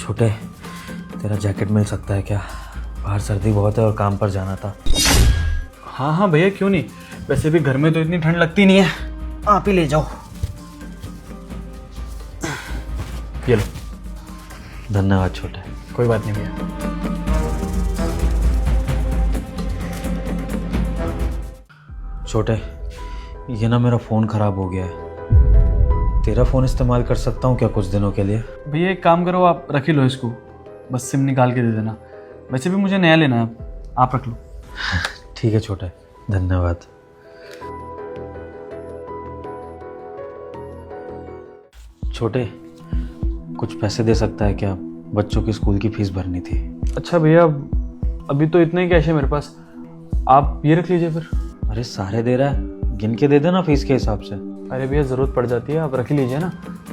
छोटे, तेरा जैकेट मिल सकता है क्या? बाहर सर्दी बहुत है और काम पर जाना था। हाँ हाँ भैया, क्यों नहीं। वैसे भी घर में तो इतनी ठंड लगती नहीं है, आप ही ले जाओ। ये लो। धन्यवाद छोटे। कोई बात नहीं भैया। छोटे, ये ना मेरा फ़ोन ख़राब हो गया है। तेरा फ़ोन इस्तेमाल कर सकता हूँ क्या कुछ दिनों के लिए? भैया एक काम करो, आप रख ही लो इसको, बस सिम निकाल के दे देना। वैसे भी मुझे नया लेना है, आप रख लो। ठीक है छोटे, धन्यवाद। छोटे, कुछ पैसे दे सकता है क्या? बच्चों की स्कूल की फीस भरनी थी। अच्छा भैया, अभी तो इतना ही कैश है मेरे पास, आप ये रख लीजिए फिर। अरे सारे दे रहा है, गिन के दे देना फीस के हिसाब से। अरे भैया ज़रूरत पड़ जाती है, आप रख ही लीजिए ना।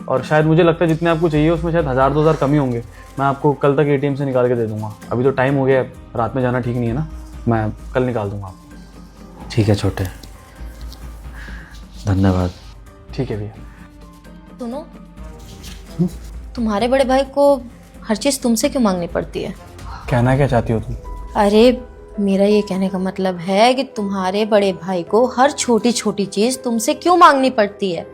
और शायद मुझे लगता है जितने आपको चाहिए उसमें शायद 1000-2000 कम ही होंगे। मैं आपको कल तक ATM से निकाल के दे दूंगा। अभी तो टाइम हो गया है, रात में जाना ठीक नहीं है ना, मैं कल निकाल दूंगा आपको। ठीक है छोटे, धन्यवाद। ठीक है भैया। सुनो, तुम्हारे बड़े भाई को हर चीज़ तुमसे क्यों मांगनी पड़ती है? कहना क्या चाहती हो तुम? अरे मेरा ये कहने का मतलब है कि तुम्हारे बड़े भाई को हर छोटी छोटी चीज़ तुमसे क्यों मांगनी पड़ती है?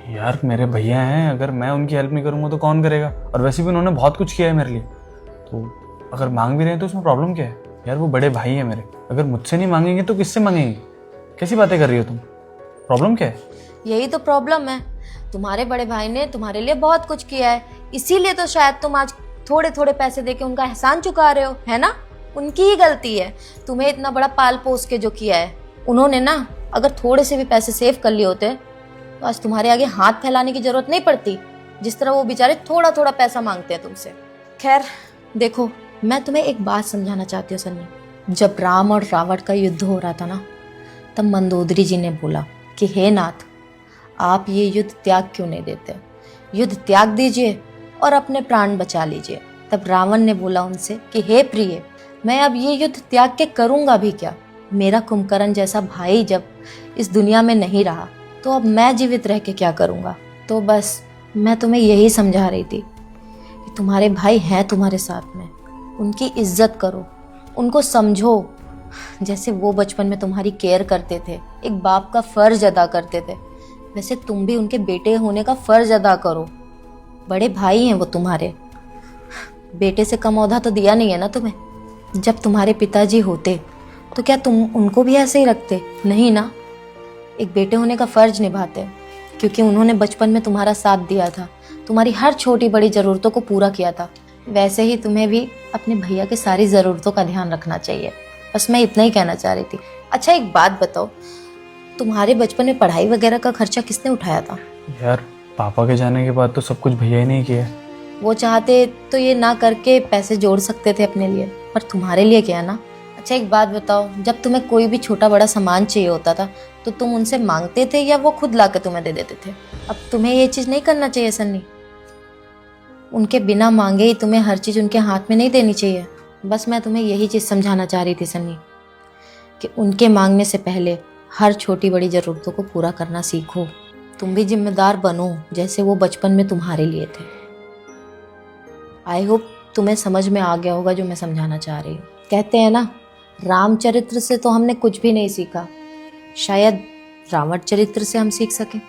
यार मेरे भैया हैं, अगर मैं उनकी हेल्प नहीं करूँगा तो कौन करेगा? और वैसे भी उन्होंने बहुत कुछ किया है मेरे लिए, तो अगर मांग भी रहे हैं तो उसमें प्रॉब्लम क्या है? यार वो बड़े भाई हैं मेरे, अगर मुझसे नहीं मांगेंगे तो किससे मांगेंगे? कैसी बातें कर रही हो तुम? प्रॉब्लम क्या है? यही तो प्रॉब्लम है, तुम्हारे बड़े भाई ने तुम्हारे लिए बहुत कुछ किया है, इसीलिए तो शायद तुम आज थोड़े थोड़े पैसे देके उनका एहसान चुका रहे हो, है ना? उनकी ही गलती है, तुम्हें इतना बड़ा पाल पोस के जो किया है। उन्होंने ना अगर थोड़े से भी पैसे सेव कर लिए होते तो आज तुम्हारे आगे हाथ फैलाने की जरूरत नहीं पड़ती, जिस तरह वो बेचारे थोड़ा थोड़ा पैसा मांगते हैं तुमसे। खैर देखो, मैं तुम्हें एक बात समझाना चाहती हूँ सन्नी। जब राम और रावण का युद्ध हो रहा था ना, तब मंदोदरी जी ने बोला कि हे नाथ, आप ये युद्ध त्याग क्यों नहीं देते? युद्ध त्याग दीजिए और अपने प्राण बचा लीजिए। तब रावण ने बोला उनसे कि हे प्रिय, मैं अब ये युद्ध त्याग के करूँगा भी क्या? मेरा कुंभकर्ण जैसा भाई जब इस दुनिया में नहीं रहा तो अब मैं जीवित रह के क्या करूँगा? तो बस मैं तुम्हें यही समझा रही थी कि तुम्हारे भाई हैं तुम्हारे साथ में, उनकी इज्जत करो, उनको समझो जैसे वो बचपन में तुम्हारी केयर करते थे, एक बाप का फर्ज अदा करते थे, वैसे तुम भी उनके बेटे होने का फर्ज अदा करो। बड़े भाई हैं वो तुम्हारे, बेटे से कम औहदा तो दिया नहीं है ना तुम्हें। जब तुम्हारे पिताजी होते तो क्या तुम उनको भी ऐसे ही रखते? नहीं ना, एक बेटे होने का फर्ज निभाते, क्योंकि उन्होंने बचपन में तुम्हारा साथ दिया था, तुम्हारी हर छोटी बड़ी ज़रूरतों को पूरा किया था। वैसे ही तुम्हें भी अपने भैया की सारी ज़रूरतों का ध्यान रखना चाहिए। बस मैं इतना ही कहना चाह रही थी। अच्छा एक बात बताओ, तुम्हारे बचपन में पढ़ाई वगैरह का खर्चा किसने उठाया था? यार पापा के जाने के बाद तो सब कुछ भैया ही नहीं किया। वो चाहते तो ये ना करके पैसे जोड़ सकते थे अपने लिए, पर तुम्हारे लिए क्या ना। अच्छा एक बात बताओ, जब तुम्हें कोई भी छोटा बड़ा सामान चाहिए होता था तो तुम उनसे मांगते थे या वो खुद ला के तुम्हें दे देते थे? अब तुम्हें ये चीज़ नहीं करना चाहिए सन्नी, उनके बिना मांगे ही तुम्हें हर चीज़ उनके हाथ में नहीं देनी चाहिए। बस मैं तुम्हें यही चीज़ समझाना चाह रही थी सन्नी, कि उनके मांगने से पहले हर छोटी बड़ी ज़रूरतों को पूरा करना सीखो। तुम भी जिम्मेदार बनो जैसे वो बचपन में तुम्हारे लिए थे। आई होप तुम्हें समझ में आ गया होगा जो मैं समझाना चाह रही हूँ। कहते हैं ना, रामचरित्र से तो हमने कुछ भी नहीं सीखा, शायद रावण चरित्र से हम सीख सकें।